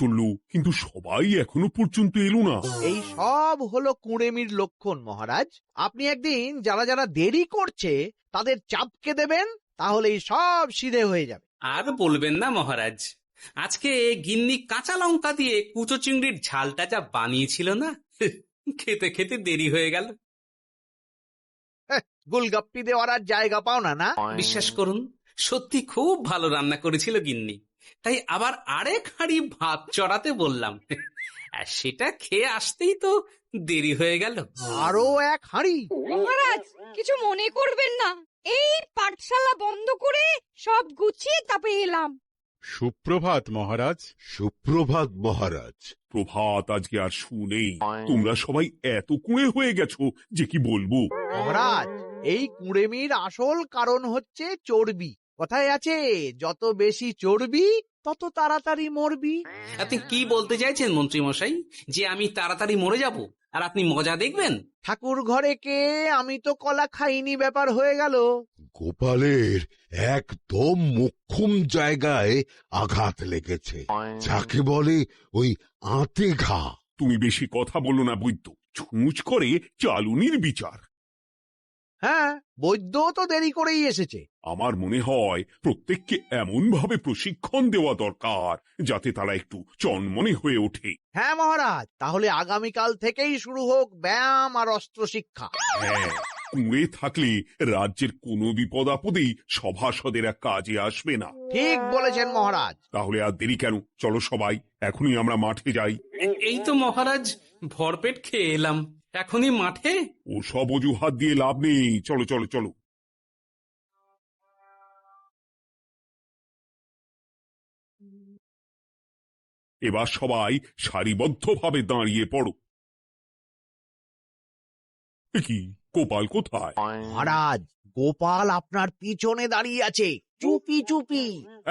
চললো, কিন্তু সবাই এখনো পর্যন্ত এলো না। এই সব হলো কুঁড়েমির লক্ষণ মহারাজ। আপনি একদিন যারা যারা দেরি করছে তাদের চাপকে দেবেন, তাহলেই সব সিধে হয়ে যাবে। আর বলবেন না মহারাজ, আজকে গিন্নি কাঁচা লঙ্কা দিয়ে কুচো চিংড়ির ঝালটা যা বানিয়েছিল না, খেতে খেতে দেরি হয়ে গেল। গোলগাপ্পি দেওয়ার আর জায়গা পাও না, না? বিশ্বাস করুন, সত্যি খুব ভালো রান্না করেছিল গিন্নি, তাই আবার আরেক হাঁড়ি ভাত চড়াতে বললাম। আর সেটা খেয়ে আসতেই তো দেরি হয়ে গেল। আরো এক হাঁড়ি? মহারাজ কিছু মনে করবেন না, এই পাঠশালা বন্ধ করে সব গুছিয়ে তাপে এলাম। সুপ্রভাত মহারাজ। সুপ্রভাত মহারাজ। প্রভাত আজকে আর শুনেই। তোমরা সবাই এত কুঁড়ে হয়ে গেছো যে কি বলবো। মহারাজ, এই কুঁড়েমির আসল কারণ হচ্ছে চর্বি। কথায় আছে, যত বেশি চর্বি তত তাড়াতাড়ি মরবি। আপনি কি বলতে চাইছেন মন্ত্রী মশাই, যে আমি তাড়াতাড়ি মরে যাব আর আপনি মজা দেখবেন? ঠাকুর ঘরে কে, আমি তো কলা খাইনি ব্যাপার হয়ে গেল। গোপালের একদম মোক্ষম জায়গায় আঘাত লেগেছে, যাকে বলে ওই আঁতে ঘা। তুমি বেশি কথা বলো না বৈদ্য, ছুঁচ করে চালুনির বিচার। হ্যাঁ, বৈদ্য তো দেরি করেই এসেছে। আমার মনে হয় প্রত্যেককে এমন ভাবে প্রশিক্ষণ দেওয়া দরকার যাতে তারা একটু চনমনে হয়ে ওঠে। হ্যাঁ মহারাজ, তাহলে আগামীকাল থেকেই শুরু হোক ব্যায়াম আর অস্ত্র শিক্ষা। হ্যাঁ, কুঁড়ে থাকলে রাজ্যের কোনো বিপদ আপদেই সভাসদেরা কাজে আসবে না। ঠিক বলেছেন মহারাজ। তাহলে আর দেরি কেন, চলো সবাই এখনই আমরা মাঠে যাই। এই তো মহারাজ ভরপেট খেয়ে এলাম, এখনই মাঠে? ও সব অজুহাত দিয়ে লাভ নেই, চলো চলো চলো। এবার সবাই সারিবদ্ধভাবে দাঁড়িয়ে পড়ো। কি, গোপাল কোথায়? মহারাজ, গোপাল আপনার পিছনে দাঁড়িয়ে আছে, চুপি চুপি।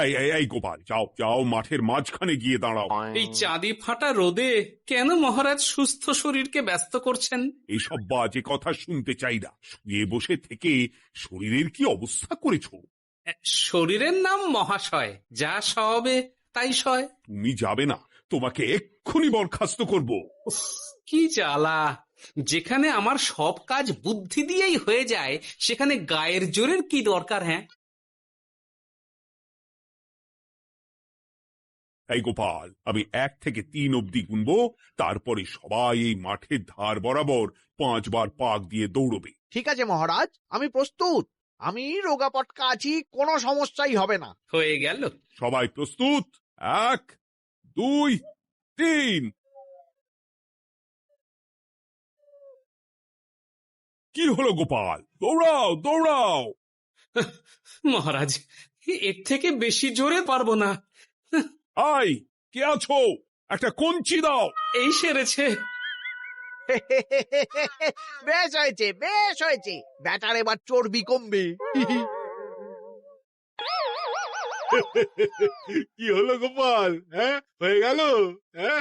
এই এই এই গোপাল, যাও যাও, মাঠের মাঝখানে গিয়ে দাঁড়াও। এই চাঁদি ফাটা রোদে কেন মহারাজ সুস্থ শরীরকে ব্যস্ত করছেন? এইসব বাজে কথা শুনতে চাই না। শুয়ে বসে থেকে শরীরের কি অবস্থা করেছো? শরীরের নাম মহাশয়, যা সবে তাই সয়। তুমি যাবে না, তোমাকে এক্ষুনি বরখাস্ত করব। কি জ্বালা! যেখানে আমার সব কাজ বুদ্ধি দিয়েই হয়ে যায়, সেখানে গায়ের জোরের কি দরকার? হ্যাঁ, এই গোপাল, আমি 1 থেকে 3 অব্দি গুনবো, তারপরে সবাই এই মাঠের ধার বরাবর 5 বার পাক দিয়ে দৌড়বে। ঠিক আছে মহারাজ, আমি প্রস্তুত। আমি রোগা পটকা আছি, কোনো সমস্যাই হবে না। হয়ে গেল। সবাই প্রস্তুত? 1, 2, 3। কি হলো গোপাল, দৌড়াও দৌড়াও। মহারাজ, এর থেকে বেশি জোরে পারবো না। আই, কে আছো? একটা কঞ্চি দাও। এই সেরেছে। বেশ হয়েছে, বেশ হয়েছে, ব্যাটার এবার চর্বি কমবে। কি হলো গোপাল, হ্যাঁ হয়ে গেল? হ্যাঁ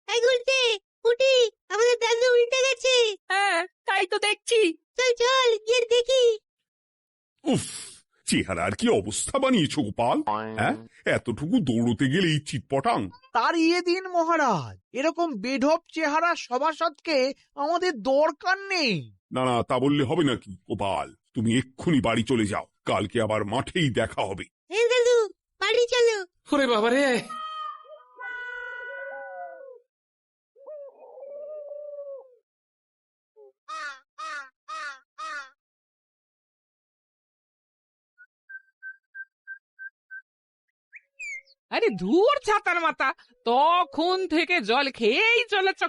এই গুলটে, উঠি, আমাদের দাদু উল্টে গেছে। হ্যাঁ, তাই তো দেখছি। চল চল গিয়ে দেখি। উফ, চেহারার কি অবস্থা বানিয়েছো গোপাল, হ্যাঁ? এতটুকু দৌড়তে গেলেই চিটপটাং। তাড়িয়ে দিন মহারাজ, এরকম বেঢপ চেহারা সভাসদকে আমাদের দরকার নেই। না না, তা বললে হবে নাকি গোপাল, তুমি এক্ষুনি বাড়ি চলে যাও, কালকে আবার মাঠেই দেখা হবে। হ্যাঁ দাদু, বাড়ি চলো। ওরে বাবারে! আরে ধুর ছাতার মাথা, তখন থেকে জল খেয়েই চলেছ।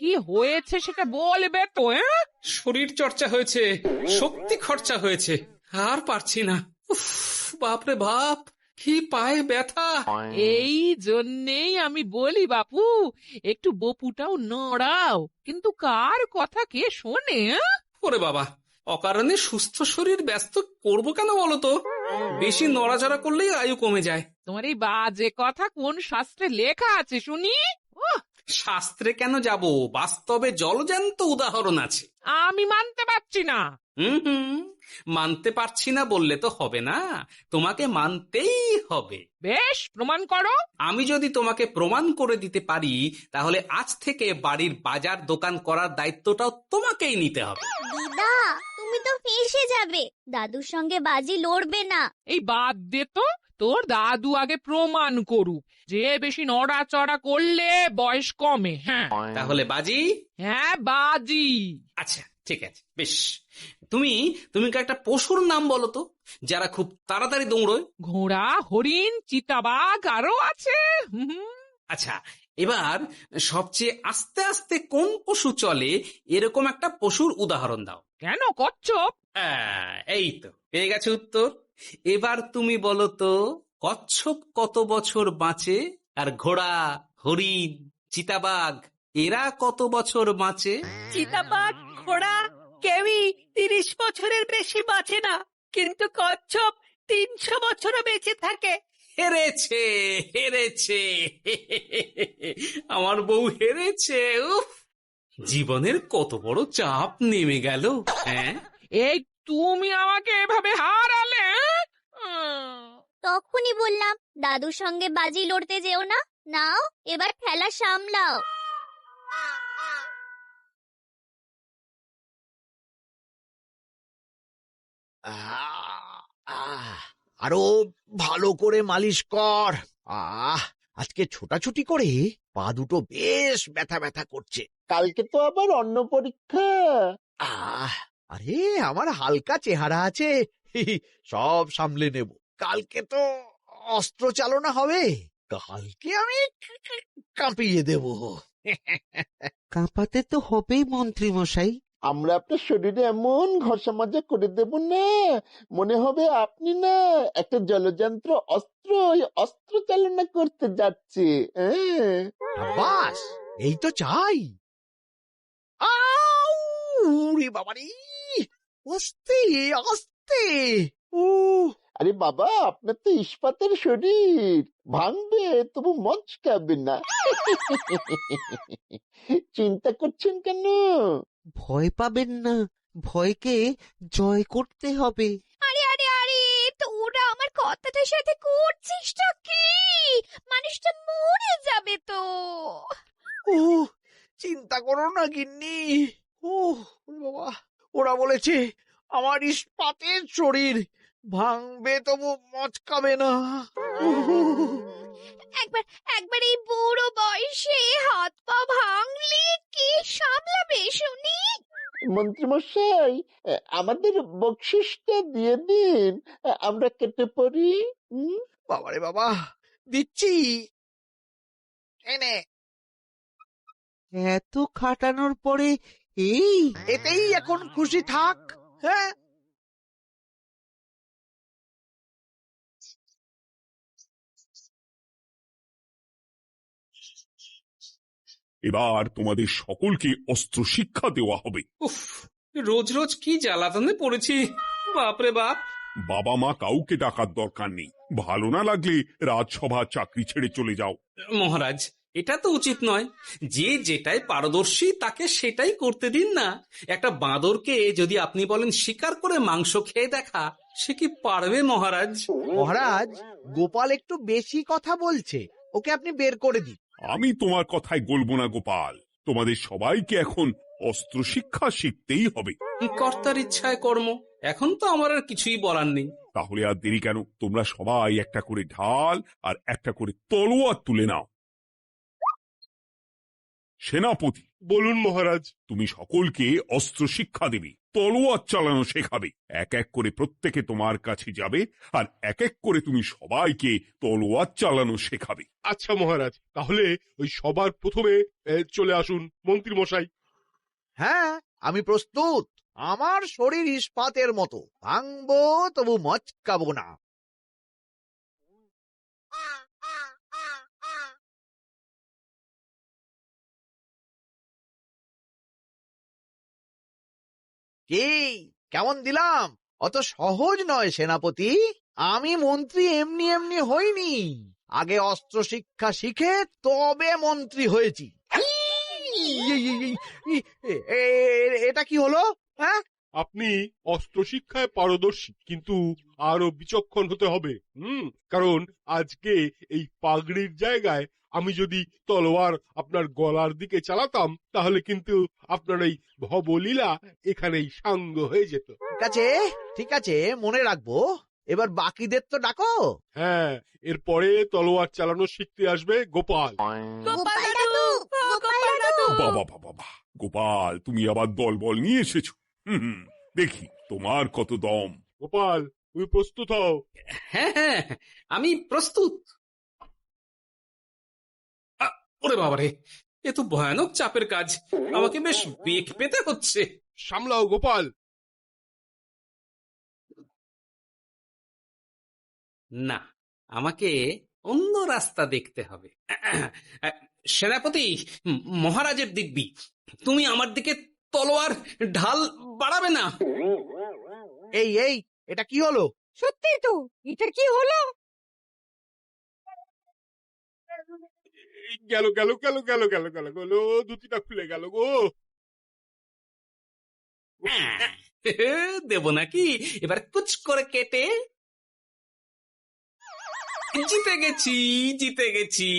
কি হয়েছে সেটা বলবে তো? শরীর চর্চা হয়েছে, শক্তি খরচা হয়েছে, আর পারছি না। উফ, বাপরে বাপ, কি পায়ে ব্যথা! এই জন্যেই আমি বলি বাপু, একটু বপুটাও নড়াও, কিন্তু কার কথা কে শোনে? ওরে বাবা, অকারণে সুস্থ শরীর ব্যস্ত করবো কেন বলতো? বেশি নড়াচড়া করলেই আয়ু কমে যায়। তোমার এই বাজে কথা কোন শাস্ত্রে লেখা আছে শুনি? শাস্ত্রে কেন যাব, বাস্তবে জলজ্যান্ত উদাহরণ আছে। আমি মানতে পারছি না। হুম, মানতে পারছি না বললে তো হবে না, তোমাকে মানতেই হবে। বেশ, প্রমাণ করো। আমি যদি তোমাকে প্রমাণ করে দিতে পারি, তাহলে আজ থেকে বাড়ির বাজার দোকান করার দায়িত্বটাও তোমাকেই নিতে হবে। দিদা, তুমি তো ফেঁসে যাবে। দাদুর সঙ্গে বাজি লড়বে না। এই বাদ দে তো, তোর দাদু আগে প্রমাণ করুক যে বেশি নড়াচড়া করলে বয়স কমে। হ্যাঁ তাহলে বাজি? হ্যাঁ, বাজি। আচ্ছা ঠিক আছে, বেশ। তুমি তুমি একটা পশুর নাম বলো তো, যারা খুব তাড়াতাড়ি দৌড়য়। ঘোড়া, হরিণ, চিতাবাঘ আরো আছে। আচ্ছা, এবার সবচেয়ে আস্তে আস্তে কোন পশু চলে, এরকম একটা পশুর উদাহরণ দাও। কেন, কচ্ছপ? এই তো পেয়ে গেছে উত্তর। এবার তুমি বলো তো, কচ্ছপ কত বছর বাঁচে, আর ঘোড়া, হরিণ, চিতাবাঘ এরা কত বছর বাঁচে? চিতাবাঘ, ঘোড়া কেউই 30 বছরের বেশি বাঁচে না, কিন্তু কচ্ছপ 300 বছরও বেঁচে থাকে। হেরেছে, হেরেছে, আমার বউ হেরেছে। উফ, জীবনের কত বড় চাপ নেমে গেল। হ্যাঁ, এই তুমি আমাকে এভাবে হারালে। তখনই বললাম দাদুর সঙ্গে বাজি লড়তে যেও না। নাও, এবার খেলা সামলাও। আরো ভালো করে মালিশ কর। আজকে ছোটাছুটি করে পা দুটো বেশ ব্যথা ব্যথা করছে। কালকে তো আবার অন্য পরীক্ষা। আরে আমার হালকা চেহারা আছে, সব সামলে নেব। কালকে তো অস্ত্র চালনা হবে, কালকে আমি কাঁপিয়ে দেব। কাঁপাতে তো হবেই মন্ত্রী মশাই। আমরা আপনার শরীরে এমন ঘষা মাজা করে দেব না, মনে হবে আপনি না একটা জলযন্ত্র অস্ত্র, অস্ত্র চালনা করতে যাচ্ছে। বাস, এই তো চাই। উরে বাবারি, আস্তে আস্তে। আরে বাবা, আপনার তো ইস্পাতের শরীর, ভাঙবে তবু মচকাবে না। চিন্তা করছেন কেন? ভয় পাবেন না, ভয়কে জয় করতে হবে। আরে আরে আরে, তোরা আমার কথাটার সাথে করছিসটা কি? মানুষটা মরে যাবে তো। চিন্তা করো না গিন্নি। বাবা, ওরা বলেছে আমার ইস্পাতের শরীর, ভাঙবে তবু মচকাবে না। একবার এই বুড়ো বয়সে হাত পা ভাঙলে কি সামলাবে শুনি? মন্ত্রীমশাই, আমাদের বকশিসটা দিয়ে দিন, আমরা কেটে পড়ি। বাবারে বাবা, দিচ্ছি, এনে। এত খাটানোর পরে এতেই এখন খুশি থাক। হ্যাঁ, এবার তোমাদের সকলকে অস্ত্র শিক্ষা দেওয়া হবে। উফ, রোজ রোজ কি জ্বালাতনে পড়েছি, বাপরে বাপ। বাবা মা কাউকে ডাকার দরকার নেই, ভালো না লাগলে রাজসভা চাকরি ছেড়ে চলে যাও। মহারাজ, এটা তো উচিত নয়। যে যেটাই পারদর্শী তাকে সেটাই করতে দিন না। একটা বাঁদরকে যদি আপনি বলেন শিকার করে মাংস খেয়ে দেখা, সে কি পারবে মহারাজ? মহারাজ, গোপাল একটু বেশি কথা বলছে, ওকে আপনি বের করে দিন। আমি তোমার কথায় গলবো না গোপাল, তোমাদের সবাইকে এখন অস্ত্র শিক্ষা শিখতেই হবে। কর্তার ইচ্ছায় কর্ম, এখন তো আমার আর কিছুই বলার নেই। তাহলে আর দেরি কেন, তোমরা সবাই একটা করে ঢাল আর একটা করে তলোয়ার তুলে নাও। সেনাপতি, বলুন মহারাজ। তুমি সকলকে অস্ত্র শিক্ষা দেবে, তলোয়ার চালানো শেখাবে। এক এক করে প্রত্যেকে তোমার কাছে যাবে, আর এক এক করে তুমি সবাইকে তলোয়ার চালানো শেখাবে। আচ্ছা মহারাজ, তাহলে ওই সবার প্রথমে চলে আসুন মন্ত্রী মশাই। হ্যাঁ, আমি প্রস্তুত। আমার শরীর ইস্পাতের মতো, ভাঙবো তবু মচকাবো না। কি, কেমন দিলাম? অত সহজ নয় সেনাপতি। আমি মন্ত্রী এমনি এমনি হইনি, আগে অস্ত্র শিক্ষা শিখে তবে মন্ত্রী হয়েছি। এটা কি হলো? হ্যাঁ, আপনি অস্ত্র শিক্ষায় পারদর্শী, কিন্তু আরো বিচক্ষণ হতে হবে। কারণ আজকে এই পাগড়ির জায়গায় আমি যদি তলোয়ার আপনার গলার দিকে চালাতাম, তাহলে কিন্তু আপনার এই ভবলীলা এখানেই সাঙ্গ হয়ে যেত। ঠিক আছে, মনে রাখবো। এবার বাকিদের তো ডাকো। হ্যাঁ, এরপরে তলোয়ার চালানো শিখতে আসবে গোপাল। বাবা বাবা বাবা, গোপাল তুমি আবার দল বল নিয়ে এসেছো। দেখি তোমার কত দম। গোপাল, তুমি প্রস্তুত হও? হ্যাঁ হ্যাঁ, আমি প্রস্তুত। ওরে বাবারে, এ তো ভয়ানক চাপের কাজ, আমাকে বেশ বেগ পেতে হচ্ছে। সামলাও গোপাল। না, আমাকে অন্য রাস্তা দেখতে হবে। সেনাপতি, মহারাজের দিব্যি, তুমি আমার দিকে তলোয়ার ঢাল বাড়াবে না। এই এটা কি হলো? সত্যি তো, এটা কি হলো? গেল গেল গেল গেল গেল গেল গেল, দুটিটা খুলে গেল গো। দেব নাকি এবার কুচ করে কেটে? জিতে গেছি, জিতে গেছি।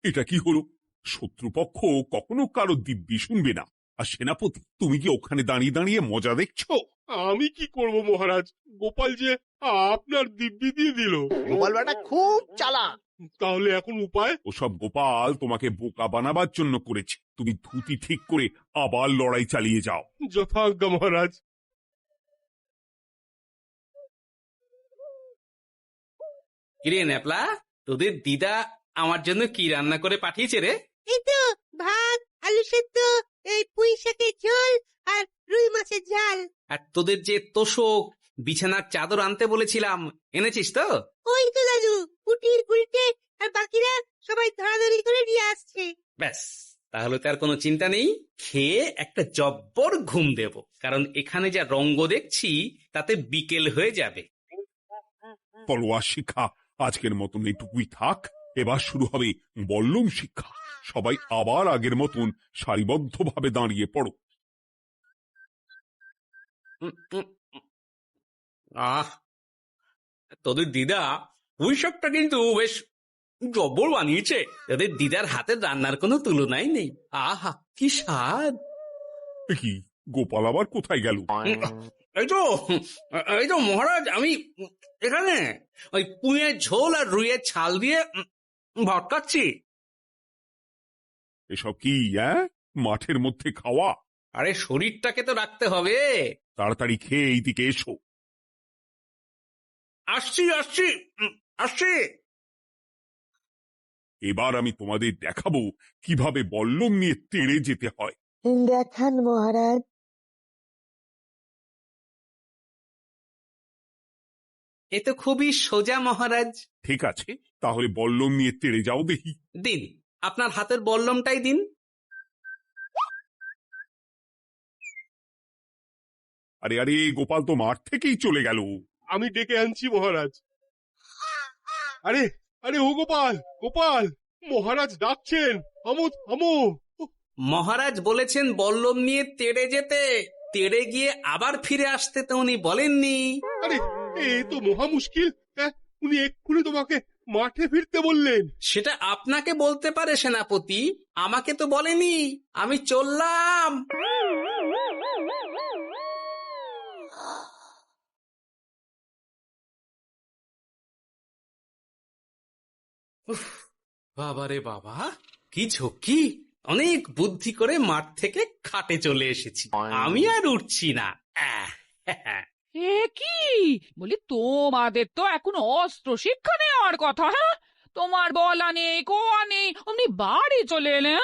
এটা কি হলো? শত্রুপক্ষ কখনো কারো দিব্যি শুনবে না। আর সেনাপতি, তুমি কি ওখানে দাঁড়িয়ে দাঁড়িয়ে মজা দেখছো? আমি কি করব মহারাজ, গোপাল যে আপনার দিব্যি দিয়ে দিল। গোপাল বেটা খুব চালাক। তাহলে এখন উপায়? ওসব গোপাল তোমাকে বোকা বানাবার জন্য করেছে। তুমি ধুতি ঠিক করে আবার লড়াই চালিয়ে যাও। যথাজ্ঞা মহারাজ। কিরে ন্যাপলা, তোদের দিদা আমার জন্য কি রান্না করে পাঠিয়েছে রে? এই তো ভাত, আলু সেদ্ধ, এই পুঁই শাকের ঝোল আর রুই মাছের ঝাল। আর তোদের যে তোষক, বিছানার চাদর আনতে বলেছিলাম, এনেছিস তো? ওই তো দাদু, কুটির কুড়িতে আর বাকিরা সবাই ধরাধরি করে নিয়ে আসছে। ব্যাস, তাহলে তো আর কোনো চিন্তা নেই। খেয়ে একটা জব্বর ঘুম দেব, কারণ এখানে যা রঙ্গ দেখছি তাতে বিকেল হয়ে যাবে। তলোয়ার শিক্ষা আজকের মতন এটুকুই থাক। এবার শুরু হবে বল্লম শিক্ষা। সবাই আবার আগের মতন সারিবদ্ধভাবে দাঁড়িয়ে পড়ো। আহ, তোদের দিদা ওই সবটা কিন্তু বেশ জব্বর বানিয়েছে। তোদের দিদার হাতের রান্নার কোনো তুলনাই নেই। আহা, কি স্বাদ! কি গোপাল আবার কোথায় গেল? এই তো মহারাজ, আমি এখানে ওই পুঁয়ের ঝোল আর রুইয়ের ছাল দিয়ে ভাত খাচ্ছি। এসব কি মাঠের মধ্যে খাওয়া? আরে শরীরটাকে তো রাখতে হবে। তাড়াতাড়ি খেয়ে এইদিকে এসো। আসছি আসছি আসছি। এবার আমি তোমাদের দেখাবো কিভাবে বল্লম নিয়ে তেড়ে যেতে হয়। দেখান মহারাজ। এ তো খুবই সোজা মহারাজ। ঠিক আছে, তাহলে বল্লম নিয়ে তেড়ে যাও দেখি। দিন, আপনার হাতের বল্লমটাই দিন। আরে আরে, গোপাল তো মাঠ থেকেই চলে গেল। আমি ডেকে আনছি মহারাজ। আরে আরে, ও গোপাল, গোপাল, মহারাজ ডাকছেন, থামো থামো। মহারাজ বলেছেন বল্লম নিয়ে তেড়ে যেতে, তেড়ে গিয়ে আবার ফিরে আসতে তো উনি বলেননি। আরে, এ তো মহা মুশকিল। উনি এক্ষুনি তোমাকে মাঠে ফিরতে বললেন। সেটা আপনাকে বলতে পারে সেনাপতি, আমাকে তো বলেনি। আমি চললাম। বাবারে বাবা, কি ঝক্কি! অনেক বুদ্ধি করে মাঠ থেকে খাটে চলে এসেছি। আমি আর উঠছি না। এ কি বলি, তোমাদের তো এখন অস্ত্র শিক্ষা নেওয়ার কথা। হ্যাঁ, তোমার বলা নেই, কোয়া নেই, অমনি বাড়ি চলে এলে।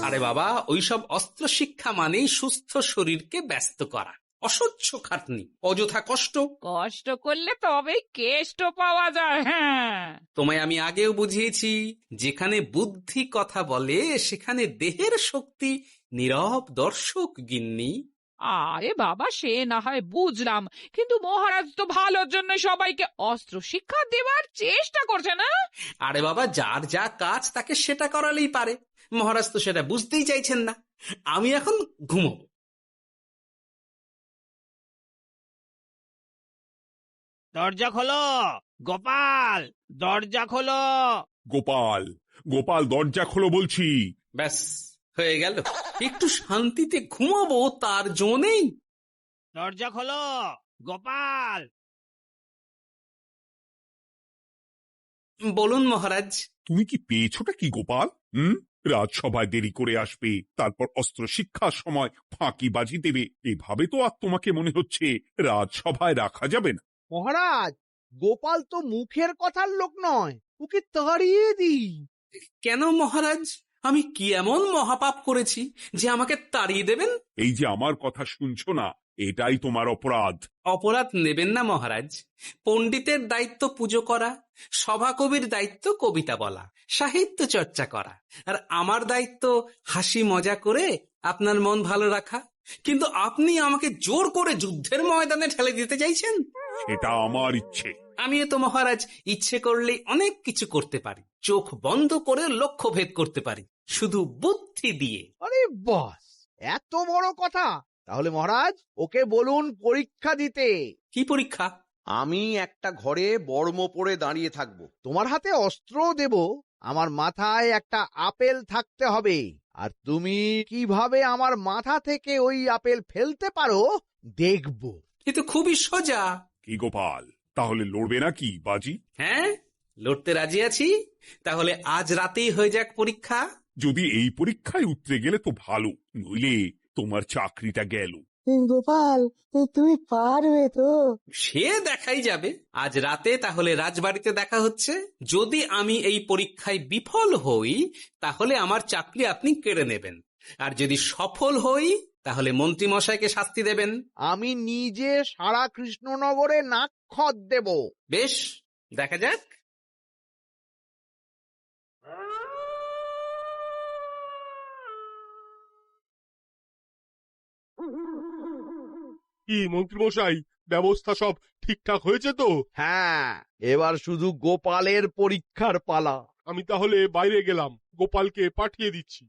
আরে বাবা, ওইসব অস্ত্র শিক্ষা মানেই সুস্থ শরীরকে ব্যস্ত করা, অসহ্য খাটনি, অযথা কষ্ট। কষ্ট করলে তবেই কেষ্ট পাওয়া যায়। হ্যাঁ, তোমায় আমি আগেও বুঝিয়েছি, যেখানে বুদ্ধি কথা বলে সেখানে দেহের শক্তি নীরব দর্শক গিন্নি। আরে বাবা, সে না হয় বুঝলাম, কিন্তু মহারাজ তো ভালোর জন্য সবাইকে অস্ত্র শিক্ষা দেওয়ার চেষ্টা করছে না? আরে বাবা, যার যা কাজ তাকে সেটা করালেই পারে। মহারাজ তো সেটা বুঝতেই চাইছেন না। আমি এখন ঘুমোবো। দরজা খোলো, গোপাল, দরজা খোলো। গোপাল, গোপাল দরজা খোলো বলছি। ব্যাস হয়ে গেল। একটু শান্তিতে ঘুমাবো তার জো নেই। দরজা খোলো, গোপাল। বলুন মহারাজ। তুমি কি পেয়েছোটা কি গোপাল? রাজসভায় দেরি করে আসবে, তারপর অস্ত্র শিক্ষার সময় ফাঁকিবাজি দেবে, এভাবে তো আর তোমাকে মনে হচ্ছে রাজসভায় রাখা যাবে না। মহারাজ, গোপাল তো মুখের কথার লোক নয়, ওকে তাড়িয়ে দিই। কেন মহারাজ? আমি কি এমন মহাপাপ করেছি যে আমাকে তাড়িয়ে দেবেন? এই যে আমার কথা শুনছো না, এটাই তোমার অপরাধ। অপরাধ নেবেন না মহারাজ। পণ্ডিতের দায়িত্ব পুজো করা, সভাকবির দায়িত্ব কবিতা বলা, সাহিত্য চর্চা করা, আর আমার দায়িত্ব হাসি মজা করে আপনার মন ভালো রাখা। কিন্তু আপনি আমাকে জোর করে যুদ্ধের ময়দানে ঠেলে দিতে চাইছেন। সেটা আমার ইচ্ছে। আমিও তো মহারাজ ইচ্ছে করলে অনেক কিছু করতে পারি। চোখ বন্ধ করে লক্ষ্য ভেদ করতে পারি, শুধু বুদ্ধি দিয়ে। আরে বাস, এত বড় কথা! তাহলে মহারাজ, ওকে বলুন পরীক্ষা দিতে। কি পরীক্ষা? আমি একটা ঘরে বর্ম পরে দাঁড়িয়ে থাকবো, তোমার হাতে অস্ত্র দেব, আমার মাথায় একটা আপেল থাকতে হবে, আর তুমি কিভাবে আমার মাথা থেকে ওই আপেল ফেলতে পারো দেখব। এ তো খুবই সোজা। কি গোপাল, তাহলে লড়বে নাকি বাজি? হ্যাঁ, লড়তে রাজি আছি। তাহলে আজ রাতেই হয়ে যাক পরীক্ষা। যদি এই পরীক্ষায় উতরে গেলে তো ভালো, নইলে তোমার চাকরিটা গেল। গোপাল, তুমি পারবে তো? সে দেখাই যাবে। আজ রাতে তাহলে রাজবাড়িতে দেখা হচ্ছে। যদি আমি এই পরীক্ষায় বিফল হই, তাহলে আমার চাকরি আপনি কেড়ে নেবেন, আর যদি সফল হই তাহলে মন্ত্রী মশাইকে শাস্তি দেবেন। আমি নিজে সারা কৃষ্ণনগরে নাক্ষত দেব। বেশ, দেখা যাক। কি মন্ত্রী মশাই, ব্যবস্থা সব ঠিকঠাক হয়েছে তো? হ্যাঁ, এবার শুধু গোপালের পরীক্ষার পালা। আমি তাহলে বাইরে গেলাম, গোপালকে পাঠিয়ে দিচ্ছি।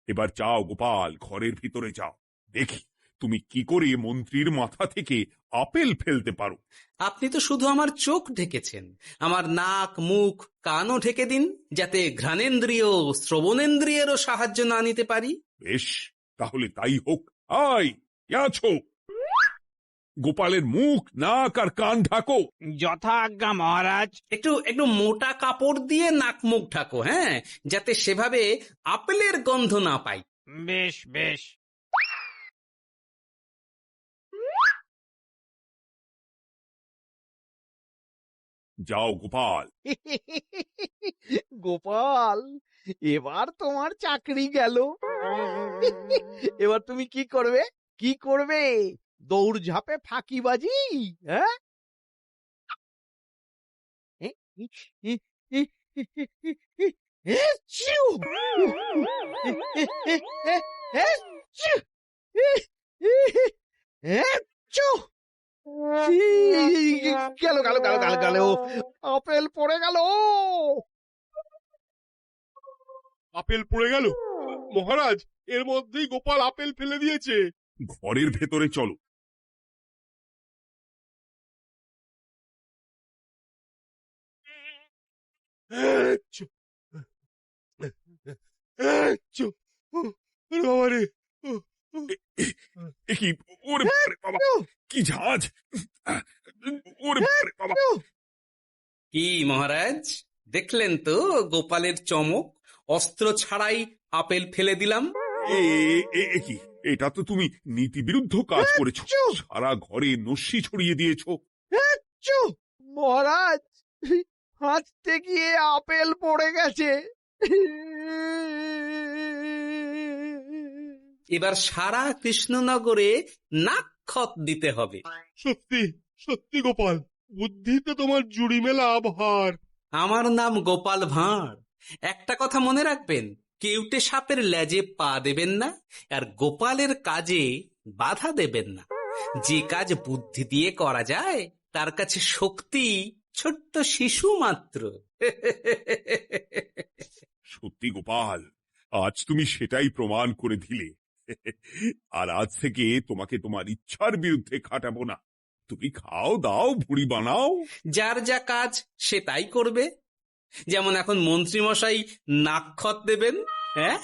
এবার যাও গোপাল, ঘরের ভিতরে যাও, দেখি তুমি কি করে মন্ত্রীর মাথা থেকে আপেল ফেলতে পারো। আপনি তো শুধু আমার চোখ ঢেকেছেন, আমার নাক মুখ কানও ঢেকে দিন, যাতে ঘ্রাণেন্দ্রিয় শ্রবণেন্দ্রিয়েরও সাহায্য না নিতে পারি। বেশ, তাহলে তাই হোক। আয়, কে আছো? গোপালের মুখ নাক আর কান ঢাকো। যথা আজ্ঞা মহারাজ। একটু একটু মোটা কাপড় দিয়ে নাক মুখ ঢাকো, হ্যাঁ, যাতে সেভাবে আপেলের গন্ধ না পাই। বেশ বেশ। যাও গোপাল। গোপাল, এবার তোমার চাকরি গেল। এবার তুমি কি করবে? কি করবে? দৌড় ঝাঁপে ফাঁকিবাজি? হ্যাঁ? গেল গেল গেল গেল গেল, আপেল পড়ে গেল। আপেল পড়ে গেল? মহারাজ, এর মধ্যেই গোপাল আপেল ফেলে দিয়েছে। ঘরের ভেতরে চলো। ওরে বাবা, কি ঝাঁজ! ওরে বাবা! কি মহারাজ, দেখলেন তো গোপালের চমক? অস্ত্র ছাড়াই আপেল ফেলে দিলাম। কি, এটা তো তুমি নীতি বিরুদ্ধ কাজ করেছো। সারা ঘরে নস্যি ছড়িয়ে দিয়েছো। মহারাজ, হাঁচতে গিয়ে আপেল পড়ে গেছে। এবার সারা কৃষ্ণনগরে নাক্ষত দিতে হবে। সত্যি সত্যি গোপাল, বুদ্ধিতে তোমার জুড়ি মেলা ভার। আমার নাম গোপাল ভাঁড়, একটা কথা মনে রাখবেন, কেউটে সাপের লেজে পা দেবেন না, আর গোপালের কাজে বাধা দেবেন না। যে কাজ বুদ্ধি দিয়ে করা যায় তার কাছে শক্তি ছোট্ট শিশু মাত্র। সত্যি গোপাল, আজ তুমি সেটাই প্রমাণ করে দিলে। আর আজ থেকে তোমাকে তোমার ইচ্ছার বিরুদ্ধে খাটাবো না। তুমি খাও দাও, ভুঁড়ি বানাও। যার যা কাজ সে তাই করবে। যেমন এখন মন্ত্রী মশাই নাক্ষত দেবেন। হ্যাঁ,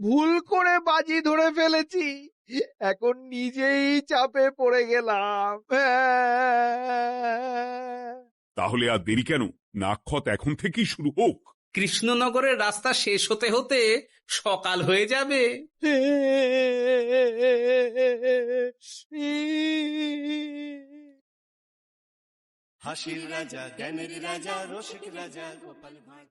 ভুল করে বাজি ধরে ফেলেছি, এখন নিজেই চাপে পড়ে গেলাম। তাহলে আর দেরি কেন? নাক্ষত এখন থেকেই শুরু হোক। কৃষ্ণনগরের রাস্তা শেষ হতে হতে সকাল হয়ে যাবে। হাসির রাজা, জ্ঞানের রাজা, রসিক রাজা গোপাল ভাঁড়।